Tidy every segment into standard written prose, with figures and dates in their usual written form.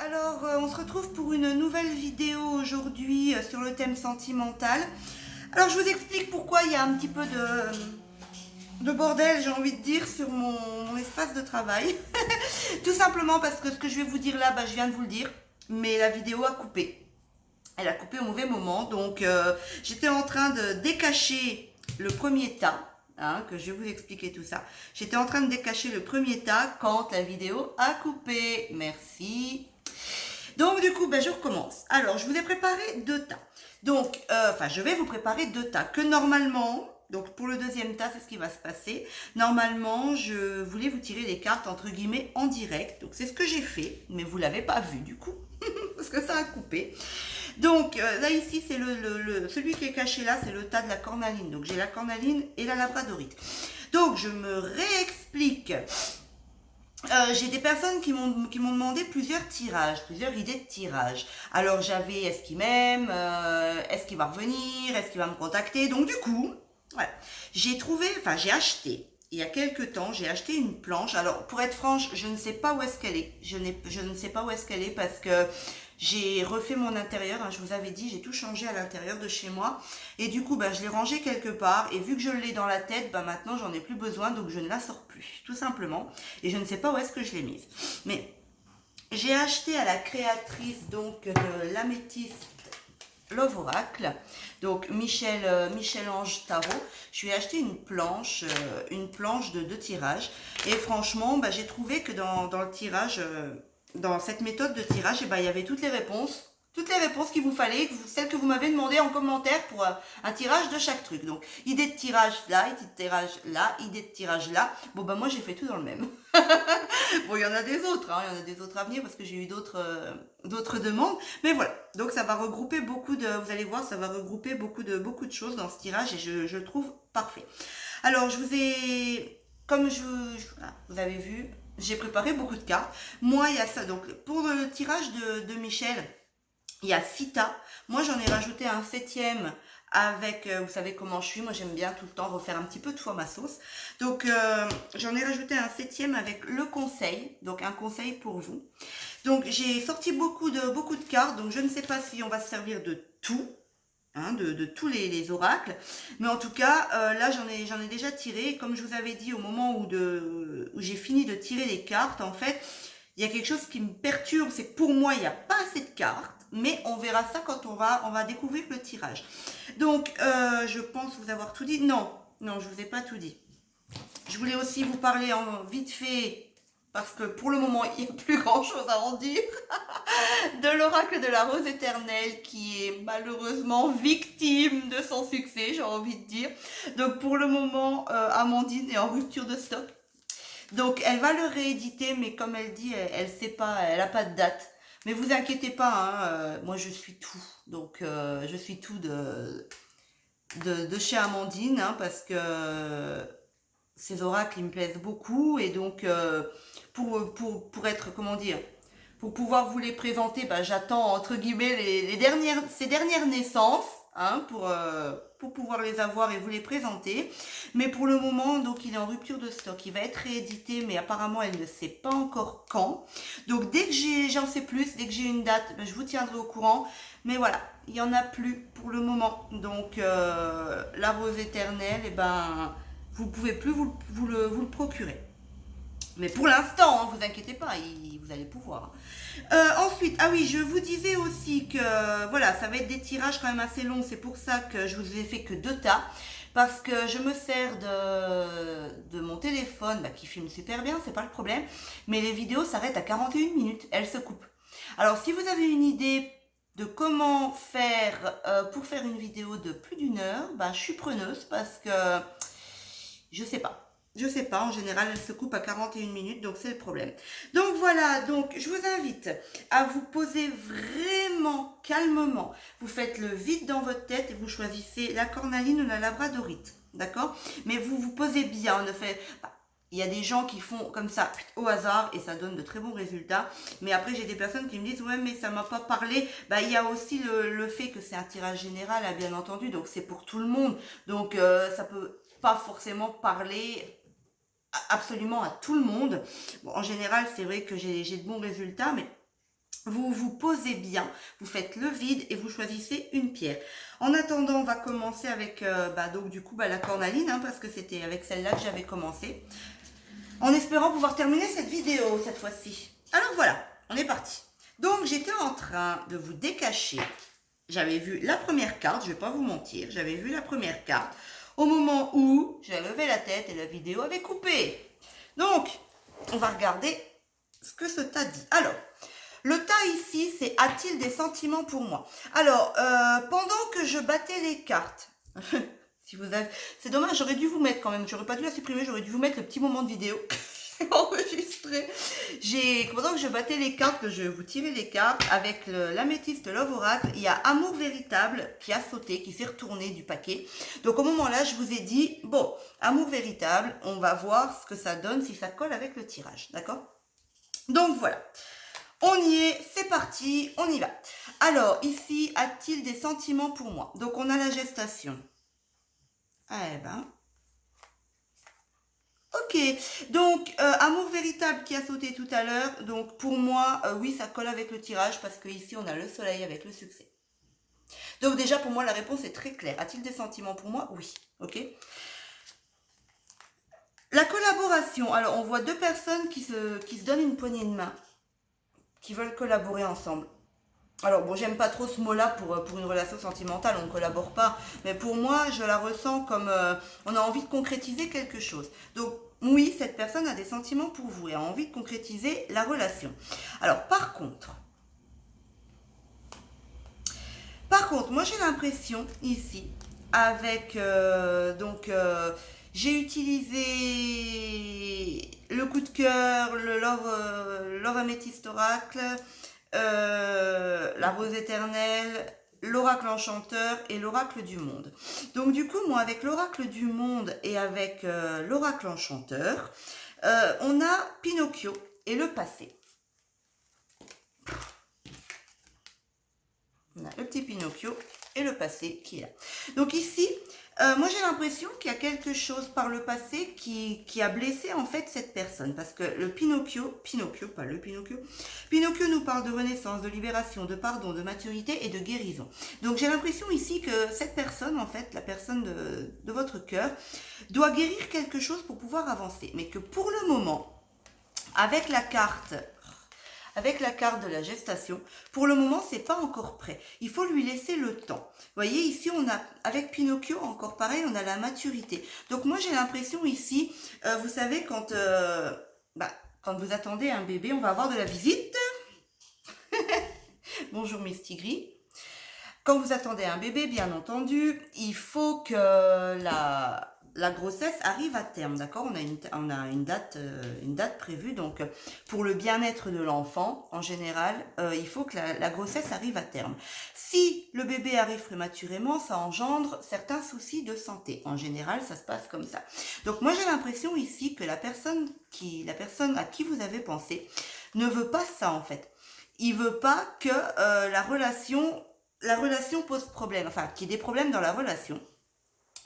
On se retrouve pour une nouvelle vidéo aujourd'hui sur le thème sentimental. Alors, je vous explique pourquoi il y a un petit peu de bordel, j'ai envie de dire, sur mon espace de travail. Tout simplement parce que ce que je vais vous dire là, je viens de vous le dire, mais la vidéo a coupé. Elle a coupé au mauvais moment, donc j'étais en train de décacher le premier tas. Hein, que je vais vous expliquer tout ça. J'étais en train de décacher le premier tas quand la vidéo a coupé. Merci. Donc du coup, je recommence. Alors, je vous ai préparé deux tas. Donc, je vais vous préparer deux tas que normalement, donc pour le deuxième tas, c'est ce qui va se passer. Normalement, je voulais vous tirer les cartes entre guillemets en direct. Donc c'est ce que j'ai fait, mais vous l'avez pas vu du coup, parce que ça a coupé. Donc là ici, c'est celui qui est caché là, c'est le tas de la cornaline. Donc j'ai la cornaline et la labradorite. Donc je me réexplique. J'ai des personnes qui m'ont demandé plusieurs tirages, plusieurs idées de tirage. Alors j'avais est-ce qu'il m'aime, est-ce qu'il va revenir, est-ce qu'il va me contacter. Donc du coup, voilà. J'ai acheté, il y a quelques temps, j'ai acheté une planche. Alors pour être franche, je ne sais pas où est-ce qu'elle est. Je ne sais pas où est-ce qu'elle est parce que j'ai refait mon intérieur, hein, je vous avais dit, j'ai tout changé à l'intérieur de chez moi. Et du coup, je l'ai rangée quelque part. Et vu que je l'ai dans la tête, maintenant, j'en ai plus besoin. Donc, je ne la sors plus, tout simplement. Et je ne sais pas où est-ce que je l'ai mise. Mais j'ai acheté à la créatrice donc de l'améthyste Love Oracle, donc Michel-Ange Tarot. Je lui ai acheté une planche de tirages. Et franchement, j'ai trouvé que dans le tirage... dans cette méthode de tirage, il y avait toutes les réponses qu'il vous fallait, celles que vous m'avez demandé en commentaire pour un tirage de chaque truc. Donc, idée de tirage là, idée de tirage là, idée de tirage là. Bon, moi, j'ai fait tout dans le même. Bon, il y en a des autres, hein, il y en a des autres à venir parce que j'ai eu d'autres demandes. Mais voilà, donc ça va regrouper vous allez voir, ça va regrouper beaucoup de choses dans ce tirage et je le trouve parfait. Alors, voilà, vous avez vu, j'ai préparé beaucoup de cartes. Moi, il y a ça. Donc, pour le tirage de Michel, il y a 6 tas. Moi, j'en ai rajouté un 7e avec, vous savez comment je suis, moi j'aime bien tout le temps refaire un petit peu de fois ma sauce. Donc, j'en ai rajouté un 7e avec le conseil, donc un conseil pour vous. Donc, j'ai sorti beaucoup de cartes, donc je ne sais pas si on va se servir de tout. Hein, de tous les oracles, mais en tout cas là j'en ai déjà tiré. Comme je vous avais dit au moment où j'ai fini de tirer les cartes, en fait il y a quelque chose qui me perturbe, c'est que pour moi il n'y a pas assez de cartes, mais on verra ça quand on va découvrir le tirage. Donc je pense vous avoir tout dit. Non, je vous ai pas tout dit. Je voulais aussi vous parler en vite fait, parce que pour le moment il n'y a plus grand chose à en dire, de l'oracle de la rose éternelle qui est malheureusement victime de son succès, j'ai envie de dire. Donc pour le moment, Amandine est en rupture de stock. Donc elle va le rééditer, mais comme elle dit, elle sait pas, elle a pas de date. Mais vous inquiétez pas, hein, moi je suis tout. Donc je suis tout de chez Amandine, hein, parce que ces oracles ils me plaisent beaucoup et donc pour être, comment dire, pour pouvoir vous les présenter, j'attends entre guillemets ces dernières naissances, hein, pour pouvoir les avoir et vous les présenter. Mais pour le moment, donc il est en rupture de stock. Il va être réédité, mais apparemment elle ne sait pas encore quand. Donc dès que j'en sais plus, dès que j'ai une date, je vous tiendrai au courant. Mais voilà, il n'y en a plus pour le moment. Donc la rose éternelle, vous ne pouvez plus vous le procurer. Mais pour l'instant, hein, vous inquiétez pas, vous allez pouvoir. Ensuite, ah oui, je vous disais aussi que voilà, ça va être des tirages quand même assez longs. C'est pour ça que je vous ai fait que 2 tas. Parce que je me sers de mon téléphone qui filme super bien, c'est pas le problème. Mais les vidéos s'arrêtent à 41 minutes, elles se coupent. Alors si vous avez une idée de comment faire pour faire une vidéo de plus d'1 heure, je suis preneuse parce que je sais pas. Je sais pas, en général, elle se coupe à 41 minutes, donc c'est le problème. Donc voilà, donc je vous invite à vous poser vraiment calmement. Vous faites le vide dans votre tête et vous choisissez la cornaline ou la labradorite, d'accord? Mais vous vous posez bien, il y a des gens qui font comme ça au hasard et ça donne de très bons résultats. Mais après, j'ai des personnes qui me disent « Ouais, mais ça m'a pas parlé. » Il y a aussi le fait que c'est un tirage général, hein, bien entendu. Donc, c'est pour tout le monde. Donc, ça peut pas forcément parler absolument à tout le monde. Bon, en général, c'est vrai que j'ai de bons résultats, mais Vous vous posez bien, vous faites le vide et vous choisissez une pierre. En attendant, on va commencer avec donc du coup la cornaline, hein, parce que c'était avec celle-là que j'avais commencé. En espérant pouvoir terminer cette vidéo cette fois-ci. Alors voilà, on est parti. Donc j'étais en train de vous décacher. J'avais vu la première carte, je ne vais pas vous mentir, j'avais vu la première carte au moment où j'ai levé la tête et la vidéo avait coupé. Donc, on va regarder ce que ce tas dit. Alors, le tas ici, c'est « A-t-il des sentiments pour moi ?» Alors, pendant que je battais les cartes, si vous avez... c'est dommage, j'aurais dû vous mettre quand même, j'aurais pas dû la supprimer, j'aurais dû vous mettre le petit moment de vidéo enregistré. Pendant que je battais les cartes, que je vous tirais les cartes, avec l'améthyste Love Oracle, il y a Amour Véritable qui a sauté, qui s'est retourné du paquet. Donc au moment là, je vous ai dit, bon, Amour Véritable, on va voir ce que ça donne, si ça colle avec le tirage, d'accord? Donc voilà. On y est, c'est parti, on y va. Alors, ici, a-t-il des sentiments pour moi? Donc, on a la gestation. Eh ben. Ok. Donc, amour véritable qui a sauté tout à l'heure. Donc, pour moi, oui, ça colle avec le tirage parce que ici, on a le soleil avec le succès. Donc, déjà, pour moi, la réponse est très claire. A-t-il des sentiments pour moi? Oui. Ok. La collaboration. Alors, on voit deux personnes qui se donnent une poignée de main, qui veulent collaborer ensemble. Alors bon, j'aime pas trop ce mot-là pour une relation sentimentale, on ne collabore pas, mais pour moi, je la ressens comme on a envie de concrétiser quelque chose. Donc oui, cette personne a des sentiments pour vous et a envie de concrétiser la relation. Alors par contre, moi j'ai l'impression ici, avec j'ai utilisé le coup de cœur, le Love Amethyst Oracle, la rose éternelle, l'oracle enchanteur et l'oracle du monde. Donc du coup, moi avec l'oracle du monde et avec l'oracle enchanteur, on a Pinocchio et le passé. On a le petit Pinocchio et le passé qui est là. Donc ici, moi j'ai l'impression qu'il y a quelque chose par le passé qui a blessé en fait cette personne. Parce que le Pinocchio nous parle de renaissance, de libération, de pardon, de maturité et de guérison. Donc j'ai l'impression ici que cette personne, en fait, la personne de votre cœur, doit guérir quelque chose pour pouvoir avancer. Mais que pour le moment, avec la carte de la gestation, pour le moment, c'est pas encore prêt. Il faut lui laisser le temps. Vous voyez, ici, on a, avec Pinocchio, encore pareil, on a la maturité. Donc, moi, j'ai l'impression ici, vous savez, quand vous attendez un bébé, on va avoir de la visite. Bonjour, Miss Tigri. Quand vous attendez un bébé, bien entendu, il faut que la grossesse arrive à terme, d'accord? On a une date prévue, donc pour le bien-être de l'enfant, en général, il faut que la grossesse arrive à terme. Si le bébé arrive prématurément, ça engendre certains soucis de santé. En général, ça se passe comme ça. Donc moi, j'ai l'impression ici que la personne à qui vous avez pensé ne veut pas ça, en fait. Il veut pas que la relation pose problème, enfin qu'il y ait des problèmes dans la relation.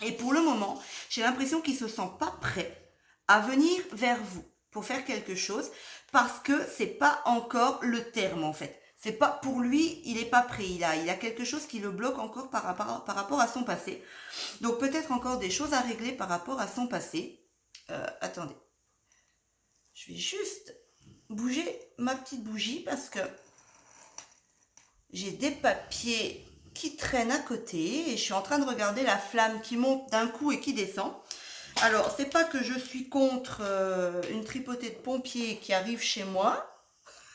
Et pour le moment, j'ai l'impression qu'il se sent pas prêt à venir vers vous pour faire quelque chose parce que c'est pas encore le terme en fait. C'est pas pour lui, il est pas prêt. Il a quelque chose qui le bloque encore par rapport à son passé. Donc peut-être encore des choses à régler par rapport à son passé. Attendez, je vais juste bouger ma petite bougie parce que j'ai des papiers qui traînent à côté et je suis en train de regarder la flamme qui monte d'un coup et qui descend. Alors, c'est pas que je suis contre une tripotée de pompiers qui arrive chez moi,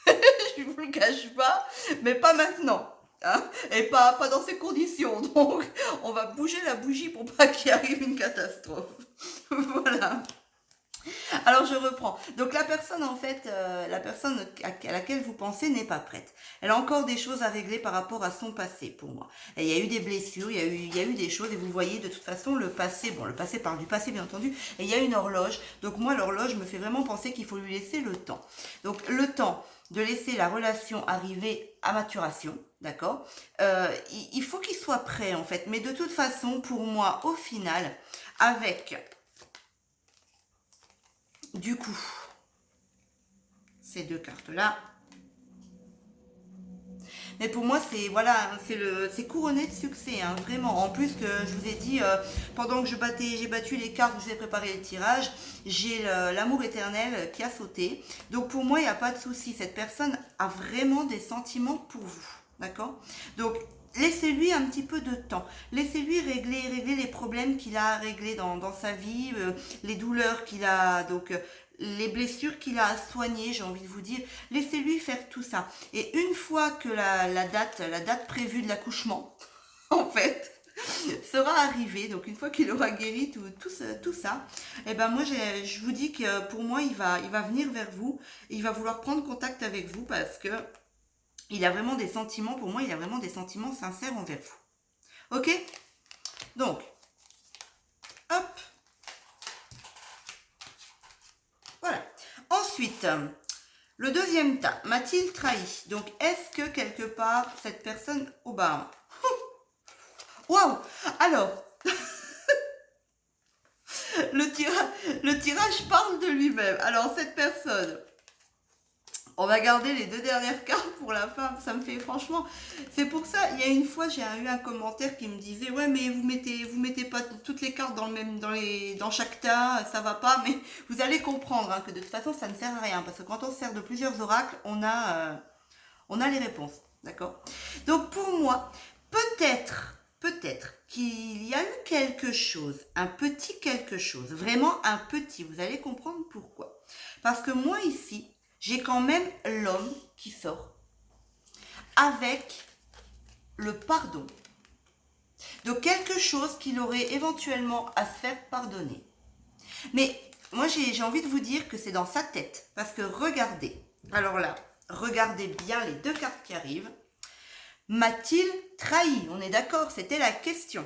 je vous le cache pas, mais pas maintenant. Hein, et pas dans ces conditions. Donc, on va bouger la bougie pour pas qu'il arrive une catastrophe. Voilà. Alors je reprends. Donc la personne en fait, la personne à laquelle vous pensez n'est pas prête. Elle a encore des choses à régler par rapport à son passé pour moi. Et il y a eu des blessures, il y a eu des choses et vous voyez de toute façon le passé, bon le passé parle du passé bien entendu, et il y a une horloge. Donc moi l'horloge me fait vraiment penser qu'il faut lui laisser le temps. Donc le temps de laisser la relation arriver à maturation, d'accord? Il faut qu'il soit prêt en fait. Mais de toute façon pour moi au final avec du coup, ces deux cartes-là, Mais pour moi, c'est voilà, c'est couronné de succès, hein, vraiment. En plus que je vous ai dit, pendant que j'ai battu les cartes, que je vous ai préparé le tirage, j'ai l'amour éternel qui a sauté. Donc pour moi, il n'y a pas de souci. Cette personne a vraiment des sentiments pour vous, d'accord? Donc laissez-lui un petit peu de temps. Laissez-lui régler les problèmes qu'il a à régler dans sa vie, les douleurs qu'il a, donc les blessures qu'il a à soigner, j'ai envie de vous dire. Laissez-lui faire tout ça. Et une fois que la date prévue de l'accouchement, en fait, sera arrivée, donc une fois qu'il aura guéri tout ça, et ben moi je vous dis que pour moi il va venir vers vous, il va vouloir prendre contact avec vous parce que il a vraiment des sentiments, pour moi, il a vraiment des sentiments sincères envers vous. Ok? Donc, hop. Voilà. Ensuite, le deuxième tas, m'a-t-il trahi? Donc, est-ce que quelque part, cette personne... Oh bah... Waouh! Alors, le tirage parle de lui-même. Alors, cette personne... On va garder les deux dernières cartes pour la fin. Ça me fait franchement... C'est pour ça, il y a une fois, j'ai eu un commentaire qui me disait « Ouais, mais vous mettez pas toutes les cartes dans le même, dans chaque tas, ça va pas. » Mais vous allez comprendre hein, que de toute façon, ça ne sert à rien. Parce que quand on se sert de plusieurs oracles, on a les réponses. D'accord? Donc pour moi, peut-être qu'il y a eu quelque chose, un petit quelque chose, vraiment un petit. Vous allez comprendre pourquoi. Parce que moi ici... j'ai quand même l'homme qui sort avec le pardon. Donc quelque chose qu'il aurait éventuellement à se faire pardonner. Mais moi j'ai envie de vous dire que c'est dans sa tête. Parce que regardez, alors là, regardez bien les deux cartes qui arrivent. M'a-t-il trahi? On est d'accord, c'était la question.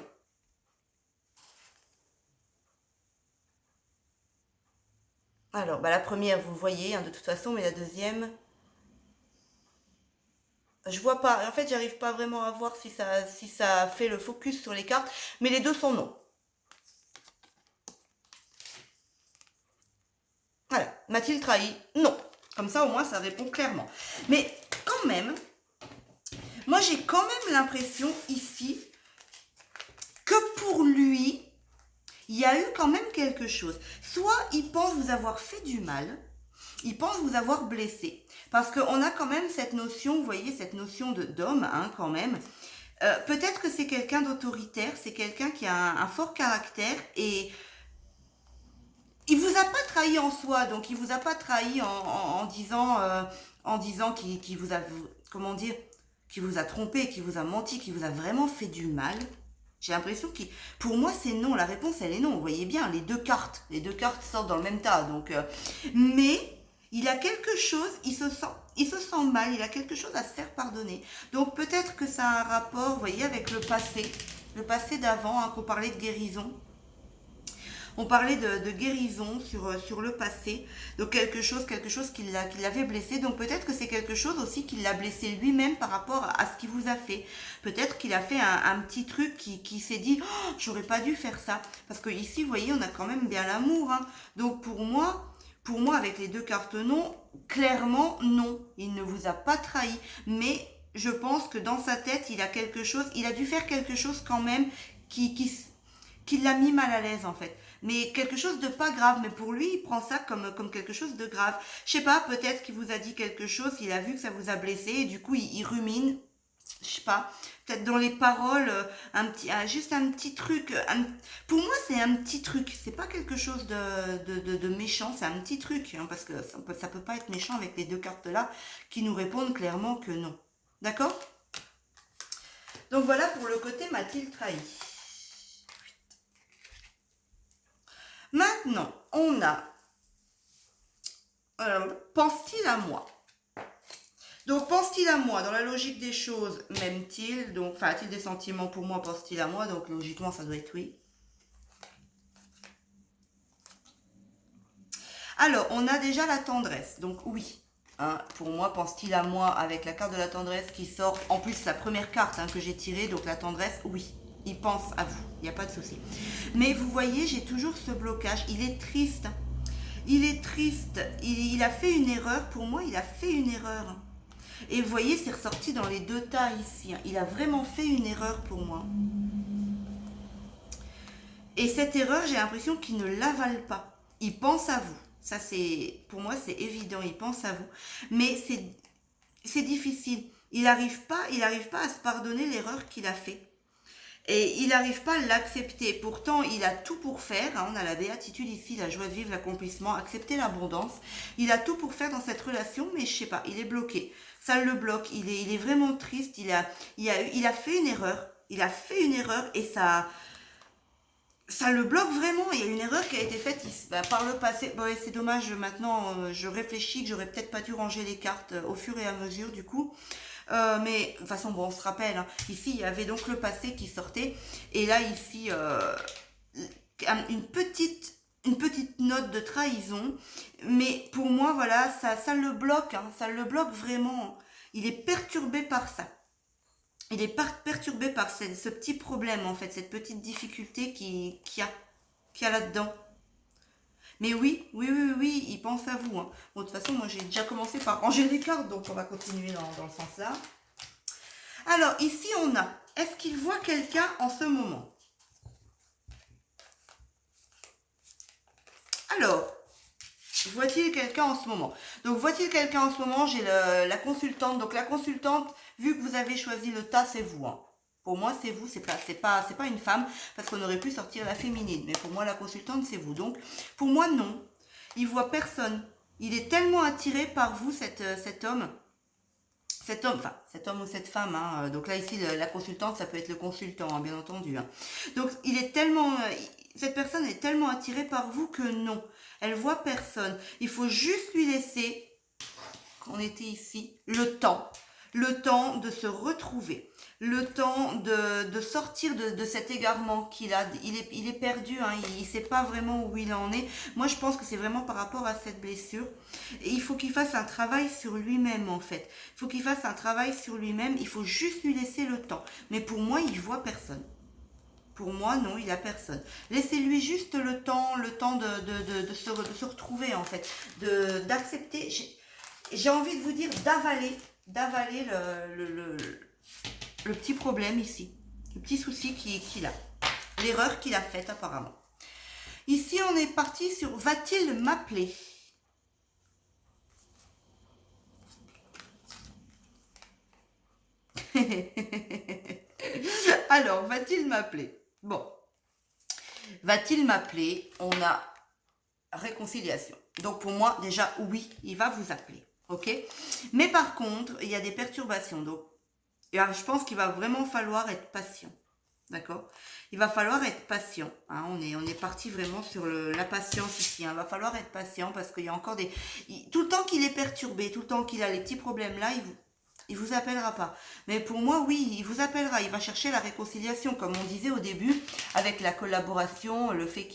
Alors, bah la première, vous voyez, hein, de toute façon, mais la deuxième, je vois pas. En fait, j'arrive pas vraiment à voir si ça fait le focus sur les cartes, mais les deux sont non. Voilà, m'a-t-il trahi? Non. Comme ça, au moins, ça répond clairement. Mais quand même, moi, j'ai quand même l'impression ici que pour lui, il y a eu quand même quelque chose. Soit il pense vous avoir fait du mal, il pense vous avoir blessé. Parce qu'on a quand même cette notion, vous voyez, cette notion d'homme, hein, quand même. Peut-être que c'est quelqu'un d'autoritaire, c'est quelqu'un qui a un fort caractère et il vous a pas trahi en soi, donc il vous a pas trahi en disant qu'il vous a, comment dire, qu'il vous a trompé, qu'il vous a menti, qu'il vous a vraiment fait du mal. J'ai l'impression que, pour moi, c'est non. La réponse, elle est non. Vous voyez bien, les deux cartes sortent dans le même tas. Donc, mais il a quelque chose, il se sent mal. Il a quelque chose à se faire pardonner. Donc, peut-être que ça a un rapport, vous voyez, avec le passé d'avant, hein, qu'on parlait de guérison. On parlait de guérison sur le passé, donc quelque chose qui l'avait blessé. Donc peut-être que c'est quelque chose aussi qui l'a blessé lui-même par rapport à ce qu'il vous a fait. Peut-être qu'il a fait un petit truc qui s'est dit oh, j'aurais pas dû faire ça. Parce que ici, vous voyez, on a quand même bien l'amour. Hein. Donc pour moi, avec les deux cartes non, clairement non. Il ne vous a pas trahi. Mais je pense que dans sa tête, il a quelque chose, il a dû faire quelque chose quand même qui l'a mis mal à l'aise en fait. Mais quelque chose de pas grave, mais pour lui, il prend ça comme quelque chose de grave. Je sais pas, peut-être qu'il vous a dit quelque chose, il a vu que ça vous a blessé, et du coup, il rumine, je sais pas, peut-être dans les paroles, juste un petit truc. Pour moi, c'est un petit truc, c'est pas quelque chose de méchant, c'est un petit truc, hein, parce que ça peut pas être méchant avec les deux cartes-là, qui nous répondent clairement que non. D'accord? Donc voilà pour le côté m'a-t-il trahi. Maintenant, on a pense-t-il à moi? Donc, pense-t-il à moi? Dans la logique des choses, m'aime-t-il? Donc, enfin, a-t-il des sentiments pour moi? Pense-t-il à moi? Donc, logiquement, ça doit être oui. Alors, on a déjà la tendresse. Donc, oui. Hein, pour moi, pense-t-il à moi avec la carte de la tendresse qui sort? En plus, la première carte hein, que j'ai tirée, donc la tendresse, oui. Il pense à vous, il n'y a pas de souci. Mais vous voyez, j'ai toujours ce blocage. Il est triste. Il est triste. Il a fait une erreur. Pour moi, il a fait une erreur. Et vous voyez, c'est ressorti dans les deux tas ici. Il a vraiment fait une erreur pour moi. Et cette erreur, j'ai l'impression qu'il ne l'avale pas. Il pense à vous. Ça, c'est, pour moi, c'est évident. Il pense à vous. Mais c'est difficile. Il n'arrive pas à se pardonner l'erreur qu'il a fait. Et il n'arrive pas à l'accepter. Pourtant, il a tout pour faire. On a la béatitude ici, la joie de vivre, l'accomplissement, accepter l'abondance. Il a tout pour faire dans cette relation, mais je sais pas, il est bloqué. Ça le bloque. Il est vraiment triste. Il a fait une erreur. Il a fait une erreur et ça le bloque vraiment. Il y a une erreur qui a été faite par le passé. Bon, c'est dommage, maintenant je réfléchis que j'aurais peut-être pas dû ranger les cartes au fur et à mesure du coup. Mais de toute façon, bon, on se rappelle, hein, ici il y avait donc le passé qui sortait. Et là, ici, une petite note de trahison. Mais pour moi, voilà, ça le bloque. Hein, ça le bloque vraiment. Il est perturbé par ça. Il est perturbé par ce petit problème, en fait, cette petite difficulté qu'il y a là-dedans. Mais oui, il pense à vous. Hein. Bon, de toute façon, moi, j'ai déjà commencé par ranger les cartes, donc on va continuer dans le sens là. Alors, ici, on a, est-ce qu'il voit quelqu'un en ce moment? Alors, voit-il quelqu'un en ce moment? Donc, voit-il quelqu'un en ce moment? J'ai la consultante. Donc, la consultante, vu que vous avez choisi le tas, c'est vous. Hein. Pour moi, c'est vous, c'est pas une femme, parce qu'on aurait pu sortir la féminine. Mais pour moi, la consultante, c'est vous. Donc, pour moi, non. Il voit personne. Il est tellement attiré par vous, cet homme. Cet homme ou cette femme. Hein. Donc là, ici, la consultante, ça peut être le consultant, hein, bien entendu. Hein. Donc, cette personne est tellement attirée par vous que non. Elle voit personne. Il faut juste lui laisser, on était ici, le temps de se retrouver, le temps de sortir de cet égarement qu'il a. Il est perdu, hein, il ne sait pas vraiment où il en est. Moi, je pense que c'est vraiment par rapport à cette blessure. Et il faut qu'il fasse un travail sur lui-même, en fait. Il faut qu'il fasse un travail sur lui-même. Il faut juste lui laisser le temps. Mais pour moi, il voit personne. Pour moi, non, il a personne. Laissez-lui juste le temps de se retrouver, en fait. D'accepter. J'ai envie de vous dire d'avaler le petit problème ici, le petit souci qu'il a, l'erreur qu'il a faite apparemment. Ici, on est parti sur va-t-il m'appeler? Alors, va-t-il m'appeler? Bon, va-t-il m'appeler? On a réconciliation. Donc pour moi, déjà, oui, il va vous appeler. Ok? Mais par contre, il y a des perturbations. Donc, je pense qu'il va vraiment falloir être patient. D'accord? Il va falloir être patient. Hein, on est parti vraiment sur la patience ici. Hein. Il va falloir être patient parce qu'il y a encore tout le temps qu'il est perturbé, tout le temps qu'il a les petits problèmes là, il vous appellera pas. Mais pour moi, oui, il vous appellera. Il va chercher la réconciliation, comme on disait au début, avec la collaboration, le fait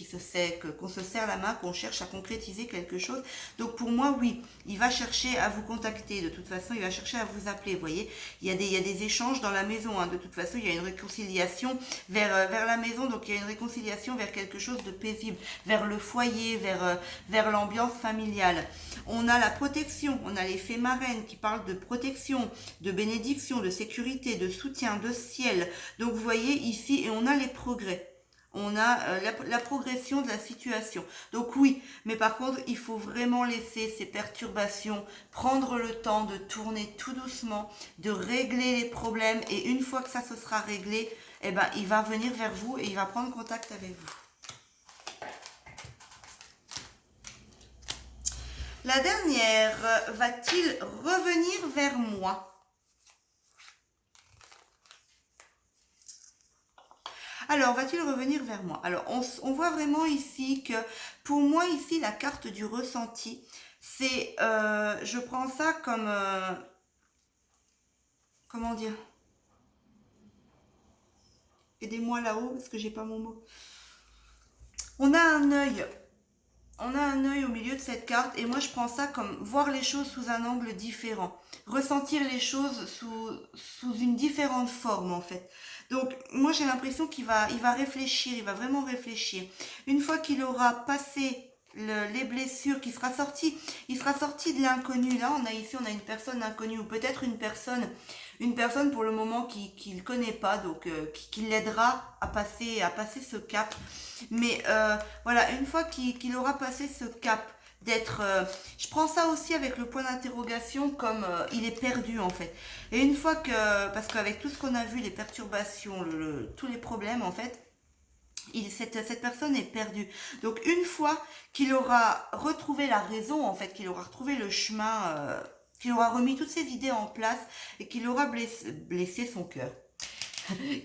qu'on se serre la main, qu'on cherche à concrétiser quelque chose. Donc pour moi, oui, il va chercher à vous contacter. De toute façon, il va chercher à vous appeler. Vous voyez, il y a des échanges dans la maison. Hein. De toute façon, il y a une réconciliation vers la maison. Donc il y a une réconciliation vers quelque chose de paisible, vers le foyer, vers l'ambiance familiale. On a la protection, on a les fées marraines qui parlent de protection, de bénédiction, de sécurité, de soutien, de ciel. Donc vous voyez ici, et on a les progrès. On a la progression de la situation. Donc oui, mais par contre, il faut vraiment laisser ces perturbations, prendre le temps de tourner tout doucement, de régler les problèmes. Et une fois que ça se sera réglé, eh ben, il va venir vers vous et il va prendre contact avec vous. La dernière, va-t-il revenir vers moi? Alors, va-t-il revenir vers moi? Alors, on voit vraiment ici que, pour moi, ici, la carte du ressenti, c'est, je prends ça comme, comment dire? Aidez-moi là-haut, parce que j'ai pas mon mot. On a un œil. On a un œil au milieu de cette carte et moi je prends ça comme voir les choses sous un angle différent, ressentir les choses sous une différente forme en fait. Donc moi j'ai l'impression il va réfléchir, il va vraiment réfléchir. Une fois qu'il aura passé les blessures, qui sera sorti, il sera sorti de l'inconnu. Là, on a une personne inconnue, ou peut-être une personne pour le moment qui ne connaît pas, donc qui l'aidera à passer ce cap. Mais voilà, une fois qu'il aura passé ce cap, d'être je prends ça aussi avec le point d'interrogation comme il est perdu en fait, et une fois que, parce qu'avec tout ce qu'on a vu, les perturbations, tous les problèmes en fait, cette personne est perdue. Donc une fois qu'il aura retrouvé la raison en fait, qu'il aura retrouvé le chemin, qu'il aura remis toutes ses idées en place, et qu'il aura blessé son cœur,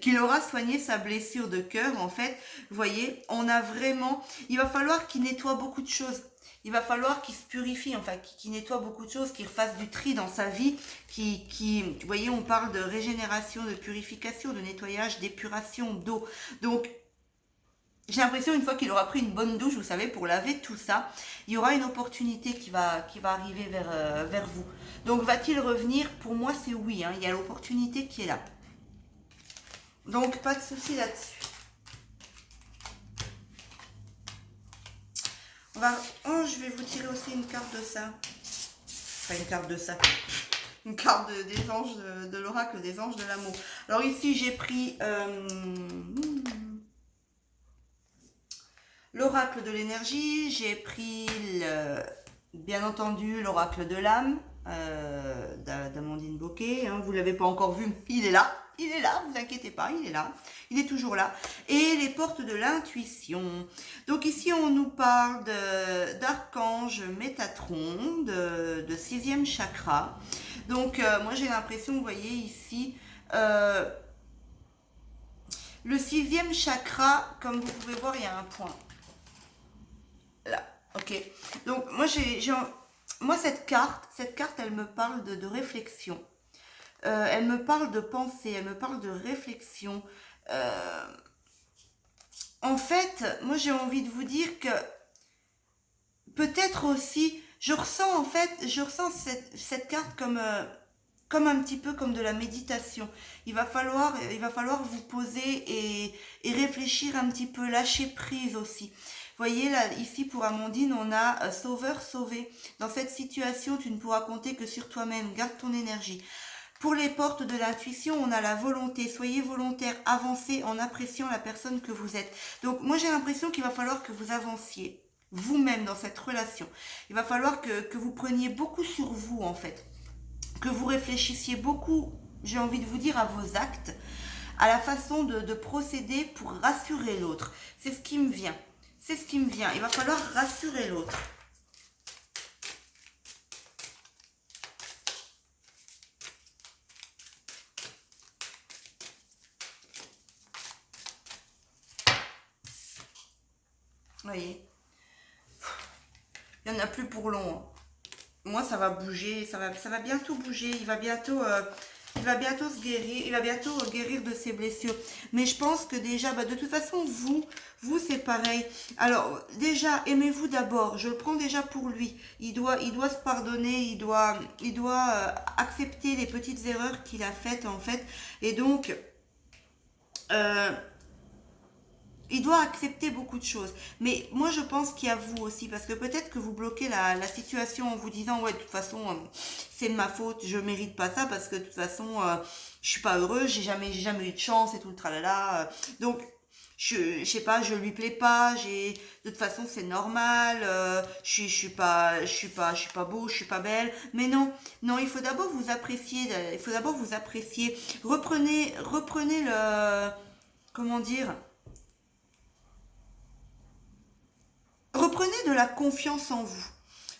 qu'il aura soigné sa blessure de cœur en fait, vous voyez, on a vraiment, il va falloir qu'il nettoie beaucoup de choses. Il va falloir qu'il se purifie, enfin, qu'il nettoie beaucoup de choses, qu'il fasse du tri dans sa vie, vous voyez, on parle de régénération, de purification, de nettoyage, d'épuration d'eau. Donc, j'ai l'impression, une fois qu'il aura pris une bonne douche, vous savez, pour laver tout ça, il y aura une opportunité qui va arriver vers vous. Donc, va-t-il revenir? Pour moi, c'est oui, hein, il y a l'opportunité qui est là. Donc, pas de souci là-dessus. Je vais vous tirer aussi une carte de ça. Enfin, une carte de ça. Une carte des anges, de l'oracle des anges de l'amour. Alors ici, j'ai pris l'oracle de l'énergie. J'ai pris, bien entendu, l'oracle de l'âme d'Amandine Bocquet. Hein, vous ne l'avez pas encore vu, il est là. Il est là, vous inquiétez pas, il est là. Il est toujours là. Et les portes de l'intuition. Donc ici, on nous parle d'archange Métatron, de 6e chakra. Donc, moi, j'ai l'impression, vous voyez ici, le 6e chakra, comme vous pouvez voir, il y a un point. Là, ok. Donc, moi, cette carte, elle me parle de réflexion. Elle me parle de pensée, elle me parle de réflexion. En fait, moi j'ai envie de vous dire que peut-être aussi, je ressens cette carte comme un petit peu comme de la méditation. Il va falloir vous poser et réfléchir un petit peu, lâcher prise aussi. Vous voyez là, ici pour Amandine, on a sauveur, sauvé. Dans cette situation, tu ne pourras compter que sur toi-même. Garde ton énergie. Pour les portes de l'intuition, on a la volonté. Soyez volontaire, avancez en appréciant la personne que vous êtes. Donc moi j'ai l'impression qu'il va falloir que vous avanciez vous-même dans cette relation. Il va falloir que vous preniez beaucoup sur vous en fait. Que vous réfléchissiez beaucoup, j'ai envie de vous dire, à vos actes, à la façon de procéder pour rassurer l'autre. C'est ce qui me vient. C'est ce qui me vient. Il va falloir rassurer l'autre. Vous voyez, il n'y en a plus pour long. Hein. Moi, ça va bouger, ça va bientôt bouger. Il va bientôt se guérir. Il va bientôt guérir de ses blessures. Mais je pense que déjà, de toute façon, vous c'est pareil. Alors, déjà, aimez-vous d'abord. Je le prends déjà pour lui. Il doit se pardonner. Il doit accepter les petites erreurs qu'il a faites, en fait. Et donc, il doit accepter beaucoup de choses. Mais moi, je pense qu'il y a vous aussi. Parce que peut-être que vous bloquez la situation en vous disant, ouais, de toute façon, c'est de ma faute, je mérite pas ça. Parce que de toute façon, je suis pas heureuse, j'ai jamais eu de chance et tout le tralala. Donc, je sais pas, je lui plais pas, de toute façon, c'est normal, je suis pas beau, je suis pas belle. Mais non, il faut d'abord vous apprécier. Reprenez le, comment dire, reprenez de la confiance en vous.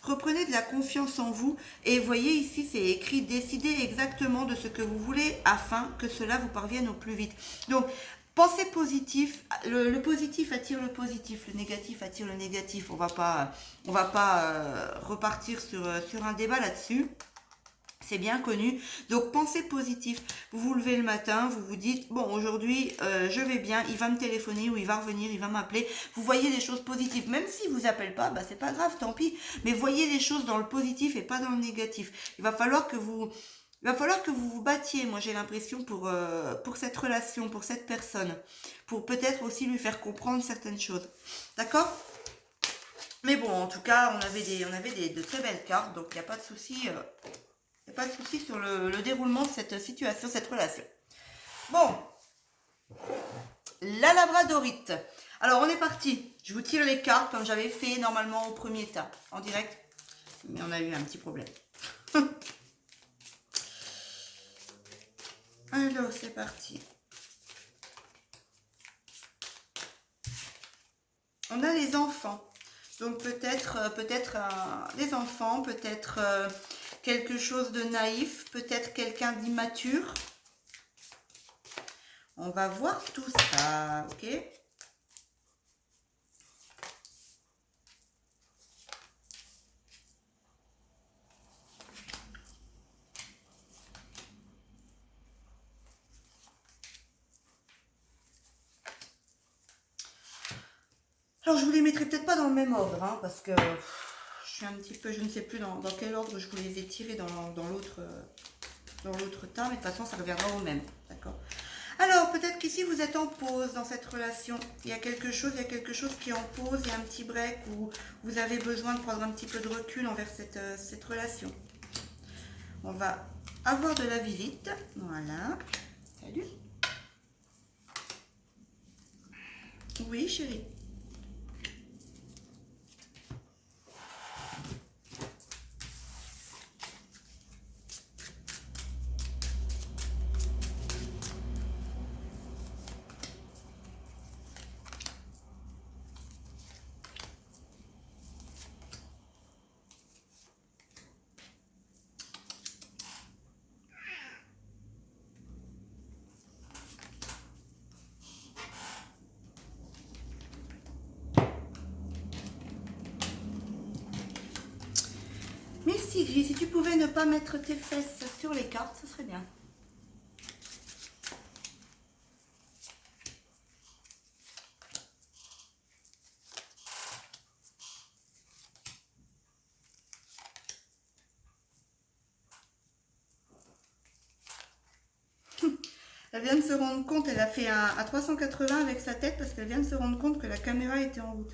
Reprenez de la confiance en vous et voyez ici c'est écrit décidez exactement de ce que vous voulez afin que cela vous parvienne au plus vite. Donc pensez positif, le positif attire le positif, le négatif attire le négatif. On va pas repartir sur un débat là-dessus. C'est bien connu. Donc, pensez positif. Vous vous levez le matin, vous vous dites, bon, aujourd'hui, je vais bien, il va me téléphoner ou il va revenir, il va m'appeler. Vous voyez les choses positives. Même s'il ne vous appelle pas, c'est pas grave, tant pis. Mais voyez les choses dans le positif et pas dans le négatif. Il va falloir que vous vous battiez, moi j'ai l'impression, pour cette relation, pour cette personne. Pour peut-être aussi lui faire comprendre certaines choses. D'accord ? Mais bon, en tout cas, on avait de très belles cartes, donc il n'y a pas de souci. Il n'y a pas de souci sur le déroulement de cette situation, cette relation. Bon, la labradorite. Alors, on est parti. Je vous tire les cartes comme j'avais fait normalement au premier tas, en direct. Mais on a eu un petit problème. Alors, c'est parti. On a les enfants. Donc, peut-être les enfants, peut-être quelque chose de naïf, peut-être quelqu'un d'immature. On va voir tout ça, ok? Alors, je vous les mettrai peut-être pas dans le même ordre, hein, parce que je suis un petit peu, je ne sais plus dans quel ordre je vous les ai tirés dans l'autre tas, mais de toute façon, ça reviendra au même, d'accord? Alors, peut-être qu'ici, vous êtes en pause dans cette relation. Il y a quelque chose qui est en pause, il y a un petit break où vous avez besoin de prendre un petit peu de recul envers cette relation. On va avoir de la visite, voilà. Salut. Oui, chérie. Mystigris, si tu pouvais ne pas mettre tes fesses sur les cartes, ce serait bien. Elle vient de se rendre compte, elle a fait un à 380 avec sa tête parce qu'elle vient de se rendre compte que la caméra était en route.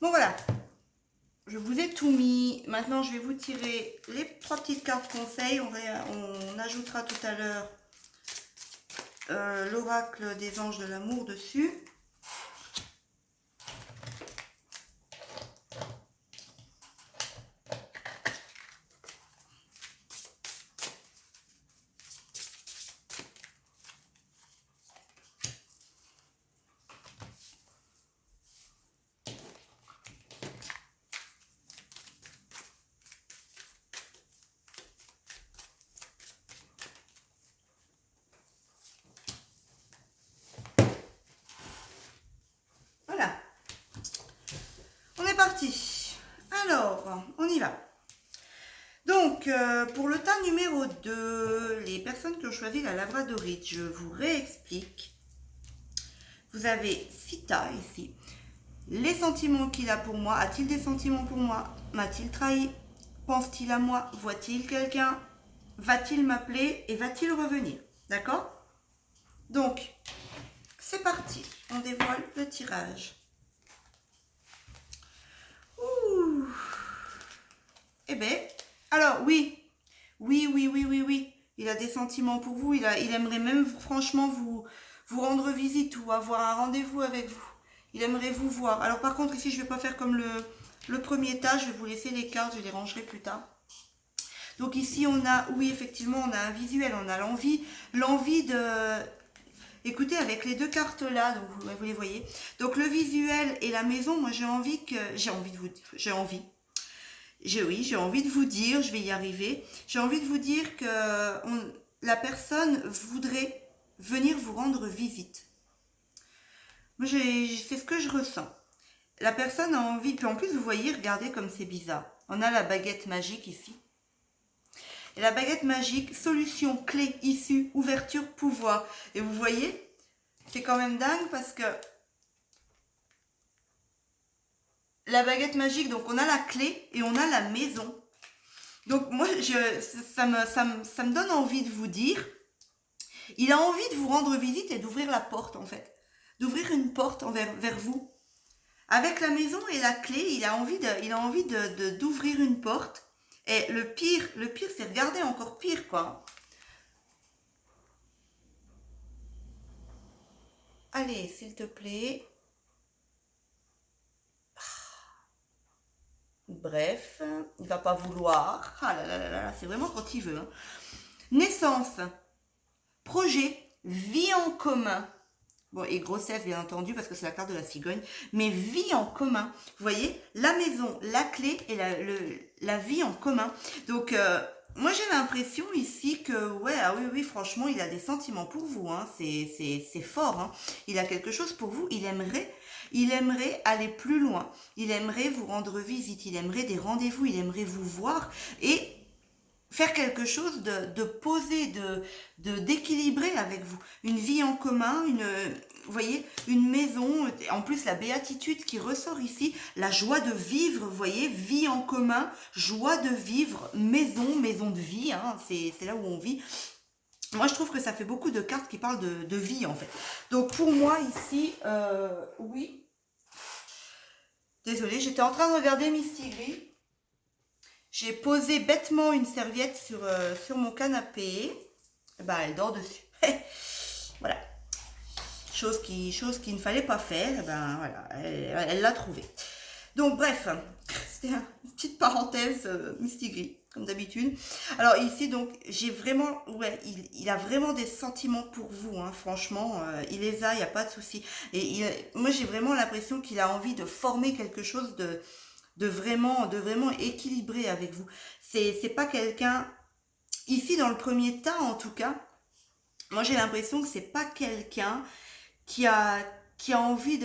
Bon voilà, je vous ai tout mis. Maintenant, je vais vous tirer les 3 petites cartes conseils. On ajoutera tout à l'heure l'oracle des anges de l'amour dessus. Voilà, on est parti. Alors, on y va. Donc, pour le tas numéro 2, les personnes qui ont choisi la labradorite, je vous réexplique. Vous avez Sita ici. Les sentiments qu'il a pour moi, a-t-il des sentiments pour moi? M'a-t-il trahi? Pense-t-il à moi? Voit-il quelqu'un? Va-t-il m'appeler et va-t-il revenir? D'accord? Donc, c'est parti. On dévoile le tirage. Ouh. Eh bien, alors oui. Oui. Il a des sentiments pour vous. Il aimerait même franchement vous rendre visite ou avoir un rendez-vous avec vous. Il aimerait vous voir. Alors par contre, ici, je ne vais pas faire comme le premier tas. Je vais vous laisser les cartes. Je les rangerai plus tard. Donc ici, on a, oui, effectivement, on a un visuel. On a l'envie de... Écoutez, avec les deux cartes là, donc vous les voyez. Donc le visuel et la maison, moi j'ai envie de vous dire, je vais y arriver. J'ai envie de vous dire que la personne voudrait venir vous rendre visite. Moi, c'est ce que je ressens. La personne a envie, puis en plus, vous voyez, regardez comme c'est bizarre. On a la baguette magique ici. Et la baguette magique, solution, clé, issue, ouverture, pouvoir. Et vous voyez, c'est quand même dingue parce que la baguette magique, donc on a la clé et on a la maison. Donc moi, ça me donne envie de vous dire, il a envie de vous rendre visite et d'ouvrir la porte en fait. D'ouvrir une porte vers vous. Avec la maison et la clé, il a envie d'ouvrir une porte. Et le pire, c'est regarder encore pire, quoi. Allez, s'il te plaît. Bref, il va pas vouloir. Ah là là là là, c'est vraiment quand il veut. Hein. Naissance, projet, vie en commun. Bon, et grossesse, bien entendu, parce que c'est la carte de la cigogne. Mais vie en commun. Vous voyez, la maison, la clé et la vie en commun. Donc, moi, j'ai l'impression ici que, ouais, ah oui, oui, franchement, il a des sentiments pour vous. Hein. C'est fort. Hein. Il a quelque chose pour vous. Il aimerait aller plus loin. Il aimerait vous rendre visite. Il aimerait des rendez-vous. Il aimerait vous voir. Et faire quelque chose de posé, d'équilibré avec vous. Une vie en commun, vous voyez, une maison, en plus la béatitude qui ressort ici, la joie de vivre, vous voyez, vie en commun, joie de vivre, maison de vie, hein, c'est là où on vit. Moi, je trouve que ça fait beaucoup de cartes qui parlent de vie, en fait. Donc, pour moi, ici, oui. Désolée, j'étais en train de regarder Mistigris. J'ai posé bêtement une serviette sur mon canapé. Bah, elle dort dessus. Voilà. Chose qu'il ne fallait pas faire. Ben voilà, elle l'a trouvé. Donc bref, c'était une petite parenthèse Mistigris, comme d'habitude. Alors ici, donc, j'ai vraiment, ouais, il a vraiment des sentiments pour vous, hein, franchement, il les a, il n'y a pas de souci. Et moi, j'ai vraiment l'impression qu'il a envie de former quelque chose de vraiment équilibré avec vous. C'est pas quelqu'un, ici dans le premier tas en tout cas, moi j'ai l'impression que c'est pas quelqu'un qui a envie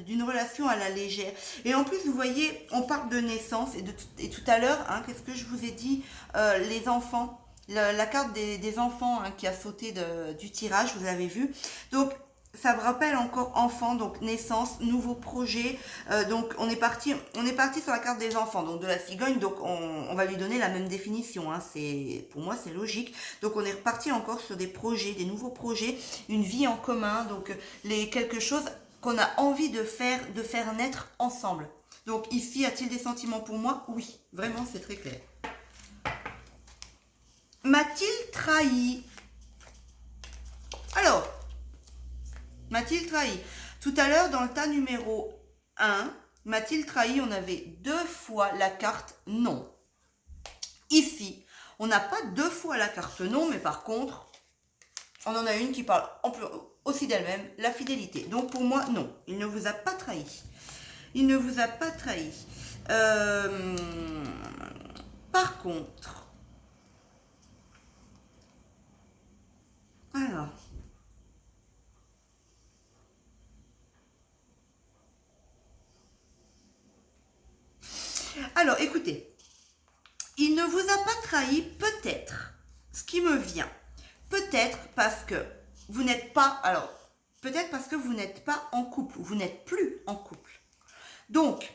d'une relation à la légère. Et en plus, vous voyez, on parle de naissance, et tout à l'heure, hein, qu'est-ce que je vous ai dit, les enfants, la carte des enfants hein, qui a sauté du tirage, vous avez vu. Donc, ça me rappelle encore enfant, donc naissance, nouveau projet. Donc on est parti sur la carte des enfants, donc de la cigogne. Donc on va lui donner la même définition. Hein, pour moi c'est logique. Donc on est reparti encore sur des projets, des nouveaux projets, une vie en commun. Donc quelque chose qu'on a envie de faire naître ensemble. Donc ici a-t-il des sentiments pour moi? Oui, vraiment c'est très clair. M'a-t-il trahi? Alors. M'a-t-il trahi? Tout à l'heure, dans le tas numéro 1, m'a-t-il trahi? On avait 2 fois la carte non. Ici, on n'a pas 2 fois la carte non, mais par contre, on en a une qui parle aussi d'elle-même, la fidélité. Donc pour moi, non, il ne vous a pas trahi. Il ne vous a pas trahi. Par contre, alors... Alors, écoutez, il ne vous a pas trahi peut-être, ce qui me vient, peut-être parce que vous n'êtes pas, alors, peut-être parce que vous n'êtes pas en couple, ou vous n'êtes plus en couple. Donc,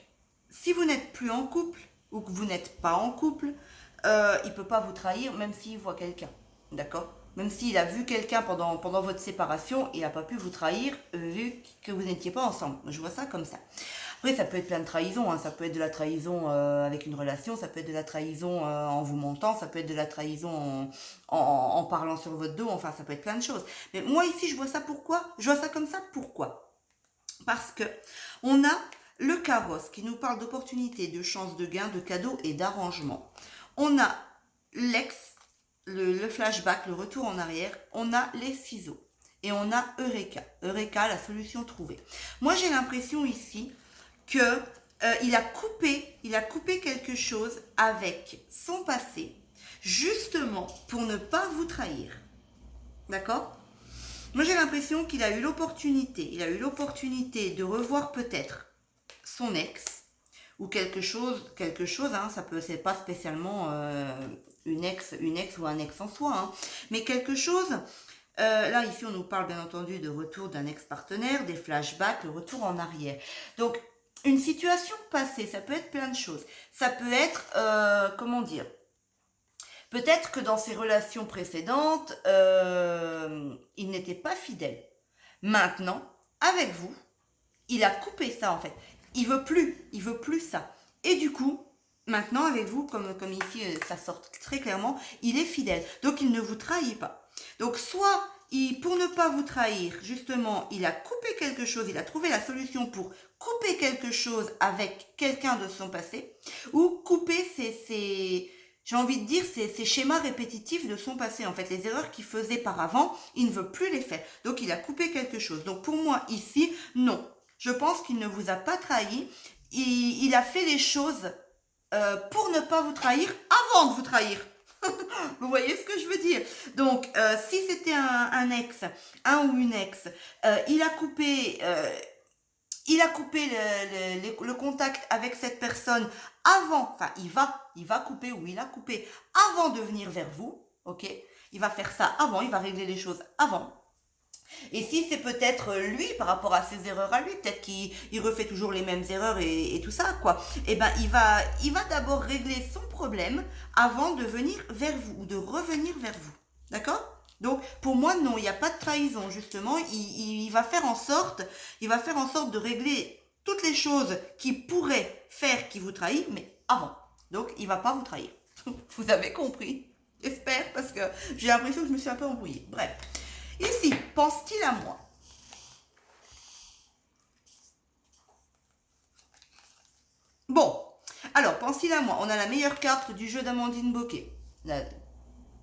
si vous n'êtes plus en couple, ou que vous n'êtes pas en couple, il ne peut pas vous trahir, même s'il voit quelqu'un, d'accord? Même s'il a vu quelqu'un pendant votre séparation, il n'a pas pu vous trahir, vu que vous n'étiez pas ensemble. Je vois ça comme ça. Après, ça peut être plein de trahisons, hein. Ça peut être de la trahison avec une relation, ça peut être de la trahison en vous mentant, ça peut être de la trahison en parlant sur votre dos, enfin, ça peut être plein de choses. Mais moi, ici, je vois ça pourquoi? Je vois ça comme ça, pourquoi? Parce que on a le carrosse qui nous parle d'opportunités, de chances, de gains, de cadeaux et d'arrangements. On a l'ex, le flashback, le retour en arrière. On a les ciseaux. Et on a Eureka. Eureka, la solution trouvée. Moi, j'ai l'impression ici que il a coupé quelque chose avec son passé, justement pour ne pas vous trahir. D'accord? Moi, j'ai l'impression qu'il a eu l'opportunité. Il a eu l'opportunité de revoir peut-être son ex, ou quelque chose, hein, ça peut, c'est pas spécialement une ex ou un ex en soi, hein, mais quelque chose. Là, ici, on nous parle bien entendu de retour d'un ex-partenaire, des flashbacks, le retour en arrière. Donc, une situation passée, ça peut être plein de choses. Ça peut être, comment dire, peut-être que dans ses relations précédentes, il n'était pas fidèle. Maintenant, avec vous, il a coupé ça en fait. Il veut plus ça. Et du coup, maintenant avec vous, comme ici ça sort très clairement, il est fidèle. Donc il ne vous trahit pas. Donc soit pour ne pas vous trahir, justement, il a coupé quelque chose, il a trouvé la solution pour couper quelque chose avec quelqu'un de son passé, ou couper j'ai envie de dire, ces schémas répétitifs de son passé. En fait, les erreurs qu'il faisait par avant, il ne veut plus les faire. Donc, il a coupé quelque chose. Donc, pour moi, ici, non. Je pense qu'il ne vous a pas trahi. Il a fait les choses pour ne pas vous trahir avant de vous trahir. Vous voyez ce que je veux dire? Donc, si c'était un ex, un ou une ex, il a coupé... le contact avec cette personne avant, enfin il va couper ou il a coupé avant de venir vers vous, ok? Il va faire ça avant, il va régler les choses avant. Et si c'est peut-être lui par rapport à ses erreurs à lui, peut-être qu'il refait toujours les mêmes erreurs et tout ça, quoi. Eh ben il va d'abord régler son problème avant de venir vers vous ou de revenir vers vous, d'accord? Donc pour moi non, il n'y a pas de trahison justement. Il va faire en sorte, de régler toutes les choses qui pourraient faire qu'il vous trahit, mais avant. Donc il va pas vous trahir. Vous avez compris? J'espère parce que j'ai l'impression que je me suis un peu embrouillée. Bref. Ici, pense-t-il à moi? Bon, alors, pense-t-il à moi? On a la meilleure carte du jeu d'Amandine Bocquet. La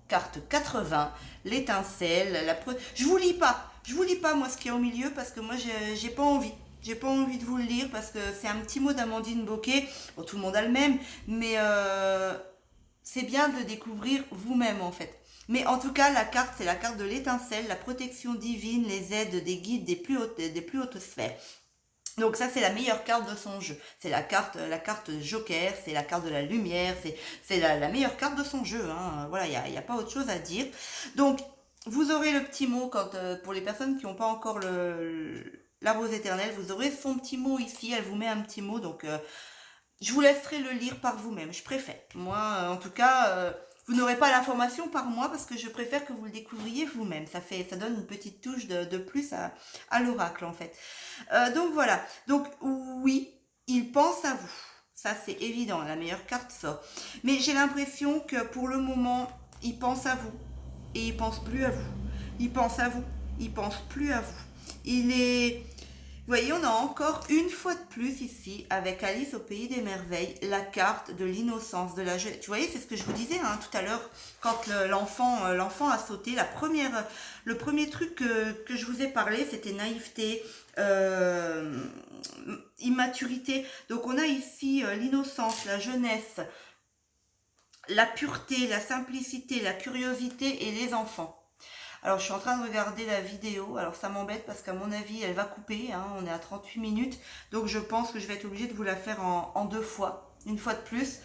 carte 80, l'étincelle, Je vous lis pas. Je vous lis pas, moi, ce qui est au milieu, parce que moi, j'ai pas envie. J'ai pas envie de vous le lire, parce que c'est un petit mot d'Amandine Bocquet. Bon, tout le monde a le même, mais c'est bien de découvrir vous-même, en fait. Mais en tout cas, la carte, c'est la carte de l'étincelle, la protection divine, les aides des guides des plus hautes sphères. Donc ça, c'est la meilleure carte de son jeu. C'est la carte Joker, c'est la carte de la lumière, c'est la meilleure carte de son jeu, hein. Voilà, il y a pas autre chose à dire. Donc, vous aurez le petit mot, pour les personnes qui n'ont pas encore la rose éternelle, vous aurez son petit mot ici, elle vous met un petit mot, donc je vous laisserai le lire par vous-même, je préfère. Moi, en tout cas, vous n'aurez pas l'information par moi parce que je préfère que vous le découvriez vous-même. Ça donne une petite touche de plus à l'oracle, en fait. Donc voilà. Donc oui, il pense à vous. Ça, c'est évident. La meilleure carte sort. Mais j'ai l'impression que pour le moment, il pense à vous. Et il pense plus à vous. Il pense à vous. Il pense plus à vous. Il est... Vous voyez, on a encore une fois de plus ici, avec Alice au Pays des Merveilles, la carte de l'innocence, de la jeunesse. Tu voyez, c'est ce que je vous disais tout à l'heure, quand l'enfant a sauté. Le premier truc que je vous ai parlé, c'était naïveté, immaturité. Donc on a ici l'innocence, la jeunesse, la pureté, la simplicité, la curiosité et les enfants. Alors, je suis en train de regarder la vidéo. Alors, ça m'embête parce qu'à mon avis, elle va couper. On est à 38 minutes. Donc, je pense que je vais être obligée de vous la faire en deux fois. Une fois de plus.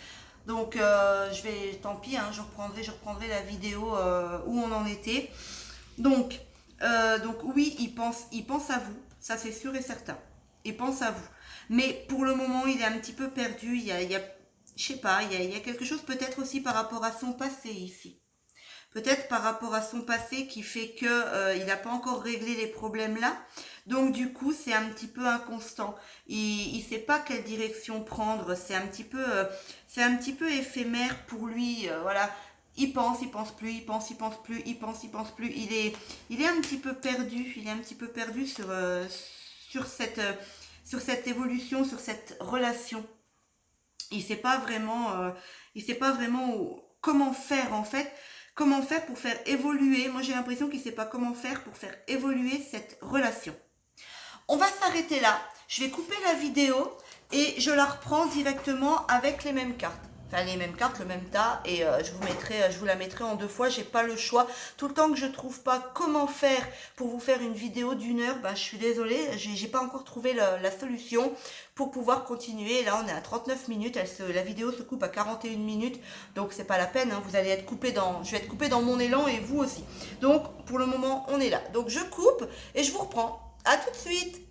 Donc, tant pis, je reprendrai la vidéo où on en était. Donc oui, il pense à vous. Ça, c'est sûr et certain. Il pense à vous. Mais pour le moment, il est un petit peu perdu. Je sais pas, il y a quelque chose peut-être aussi par rapport à son passé ici. Peut-être par rapport à son passé qui fait que il n'a pas encore réglé les problèmes là. Donc du coup, c'est un petit peu inconstant. Il sait pas quelle direction prendre. C'est un petit peu éphémère pour lui. Voilà, il pense plus, il pense plus, il pense plus. Il est un petit peu perdu. Il est un petit peu perdu sur cette évolution, sur cette relation. Il sait pas vraiment comment faire en fait. Comment faire pour faire évoluer. Moi, j'ai l'impression qu'il ne sait pas comment faire pour faire évoluer cette relation. On va s'arrêter là. Je vais couper la vidéo et je la reprends directement avec les mêmes cartes. enfin les mêmes cartes, le même tas, et je vous la mettrai en 2 fois. J'ai pas le choix. Tout le temps que je trouve pas comment faire pour vous faire une vidéo d'1 heure, bah, je suis désolée, j'ai pas encore trouvé la solution pour pouvoir continuer. Là, on est à 39 minutes, la vidéo se coupe à 41 minutes, donc c'est pas la peine, hein. Vous allez être coupé je vais être coupé dans mon élan et vous aussi. Donc, pour le moment, on est là. Donc, je coupe et je vous reprends. À tout de suite.